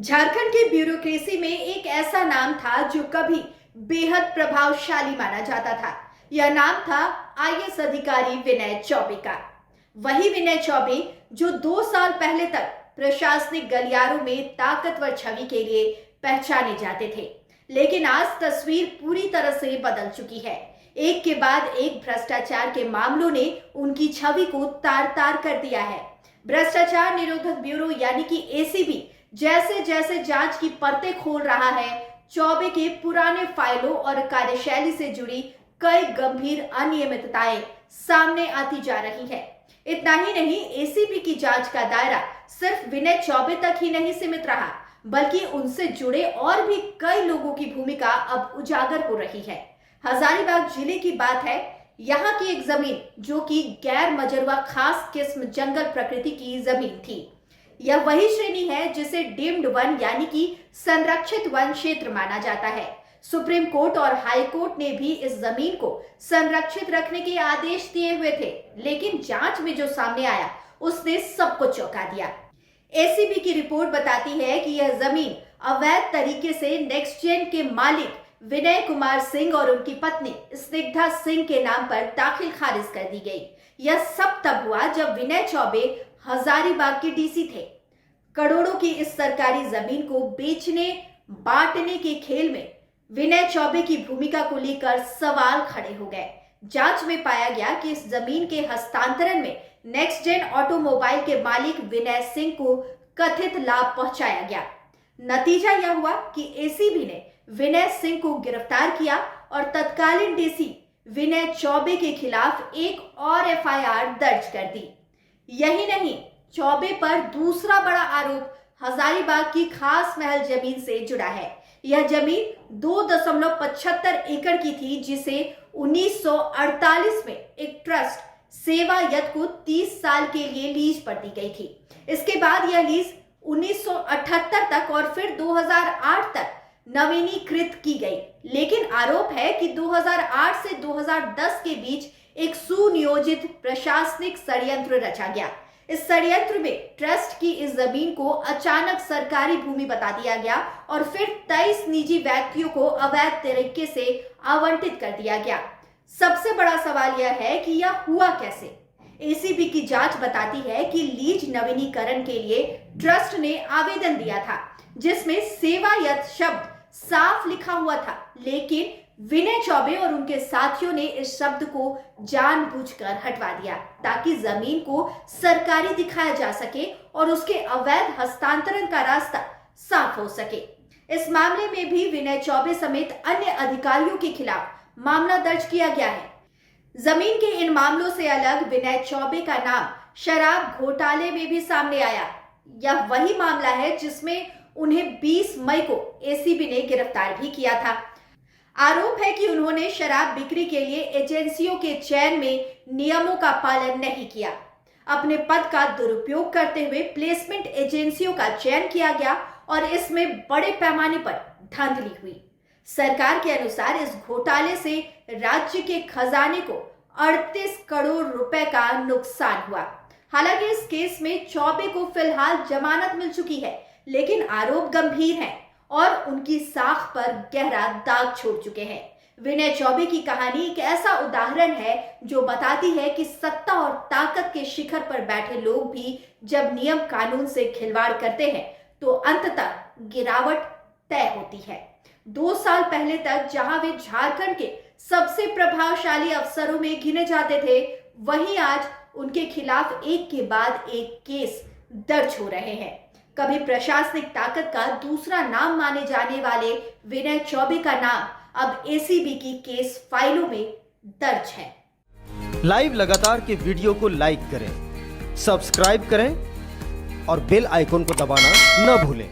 झारखंड की ब्यूरोक्रेसी में एक ऐसा नाम था जो कभी बेहद प्रभावशाली माना जाता था। यह नाम था आईएएस अधिकारी विनय चौबे का। वही विनय चौबे जो 2 साल पहले तक प्रशासनिक गलियारों में ताकतवर छवि के लिए पहचाने जाते थे, लेकिन आज तस्वीर पूरी तरह से बदल चुकी है। एक के बाद एक भ्रष्टाचार के मामलों ने उनकी छवि को तार तार कर दिया है। भ्रष्टाचार निरोधक ब्यूरो यानी कि एसीबी जैसे जैसे जांच की परतें खोल रहा है, चौबे के पुराने फाइलों और कार्यशैली से जुड़ी कई गंभीर अनियमितताएं सामने आती जा रही है। इतना ही नहीं, एसीबी की जांच का दायरा सिर्फ विनय चौबे तक ही नहीं सीमित रहा, बल्कि उनसे जुड़े और भी कई लोगों की भूमिका अब उजागर हो रही है। हजारीबाग जिले की बात है। यहाँ की एक जमीन जो कि गैर मजरूआ खास किस्म जंगल प्रकृति की जमीन थी। यह वही श्रेणी है जिसे डीम्ड वन यानी कि संरक्षित वन क्षेत्र माना जाता है। सुप्रीम कोर्ट और हाई कोर्ट ने भी इस जमीन को संरक्षित रखने के आदेश दिए हुए थे, लेकिन जांच में जो सामने आया उसने सबको चौंका दिया। एसीबी की रिपोर्ट बताती है कि यह जमीन अवैध तरीके से नेक्स्ट जेन के मालिक विनय कुमार सिंह और उनकी पत्नी स्निग्धा सिंह के नाम पर दाखिल खारिज कर दी गई। यह सब तब हुआ जब विनय चौबे हजारीबाग के डीसी थे। करोड़ों की इस सरकारी जमीन को बेचने बांटने के खेल में विनय चौबे की भूमिका को लेकर सवाल खड़े हो गए। जांच में पाया गया कि इस जमीन के हस्तांतरण में नेक्स्ट जेन ऑटोमोबाइल के मालिक विनय सिंह को कथित लाभ पहुंचाया गया। नतीजा यह हुआ कि एसीबी ने विनय सिंह को गिरफ्तार किया और तत्कालीन डीसी विनय चौबे के खिलाफ एक और एफआईआर दर्ज कर दी। यही नहीं, चौबे पर दूसरा बड़ा आरोप हजारीबाग की खास महल जमीन से जुड़ा है। यह जमीन 2.75 एकड़ की थी, जिसे 1948 में एक ट्रस्ट सेवायत को 30 साल के लिए लीज पर दी गई थी। इसके बाद यह लीज 1978 तक और फिर 2008 तक नवीनीकृत की गई, लेकिन आरोप है कि 2008 से 2010 के बीच एक सुनियोजित प्रशासनिक षड्यंत्र रचा गया। इस षड्यंत्र में ट्रस्ट की इस जमीन को अचानक सरकारी भूमि बता दिया गया और फिर 23 निजी व्यक्तियों को अवैध तरीके से आवंटित कर दिया गया। सबसे बड़ा सवाल यह है कि यह हुआ कैसे। एसीबी की जांच बताती है कि लीज नवीनीकरण के लिए ट्रस्ट ने आवेदन दिया था, जिसमें सेवायत शब्द साफ लिखा हुआ था, लेकिन विनय चौबे और उनके साथियों ने इस शब्द को जानबूझकर हटवा दिया ताकि जमीन को सरकारी दिखाया जा सके और उसके अवैध हस्तांतरण का रास्ता साफ हो सके। इस मामले में भी विनय चौबे समेत अन्य अधिकारियों के खिलाफ मामला दर्ज किया गया है। जमीन के इन मामलों से अलग विनय चौबे का नाम शराब घोटाले में भी सामने आया। यह वही मामला है जिसमें उन्हें 20 मई को एसीबी ने गिरफ्तार भी किया था। आरोप है कि उन्होंने शराब बिक्री के लिए एजेंसियों के चयन में नियमों का पालन नहीं किया। अपने पद का दुरुपयोग करते हुए प्लेसमेंट एजेंसियों का चयन किया गया और इसमें बड़े पैमाने पर धांधली हुई। सरकार के अनुसार इस घोटाले से राज्य के खजाने को 38 करोड़ रुपए का नुकसान हुआ। हालांकि इस केस में चौबे को फिलहाल जमानत मिल चुकी है, लेकिन आरोप गंभीर हैं और उनकी साख पर गहरा दाग छोड़ चुके हैं। विनय चौबे की कहानी एक ऐसा उदाहरण है जो बताती है कि सत्ता और ताकत के शिखर पर बैठे लोग भी जब नियम कानून से खिलवाड़ करते हैं तो अंततः गिरावट तय होती है। 2 साल पहले तक जहां वे झारखंड के सबसे प्रभावशाली अफसरों में गिने जाते थे, वहीं आज उनके खिलाफ एक के बाद एक केस दर्ज हो रहे हैं। कभी प्रशासनिक ताकत का दूसरा नाम माने जाने वाले विनय चौबे का नाम अब एसीबी की केस फाइलों में दर्ज है। लाइव लगातार के वीडियो को लाइक करें, सब्सक्राइब करें और बेल आइकन को दबाना न भूलें।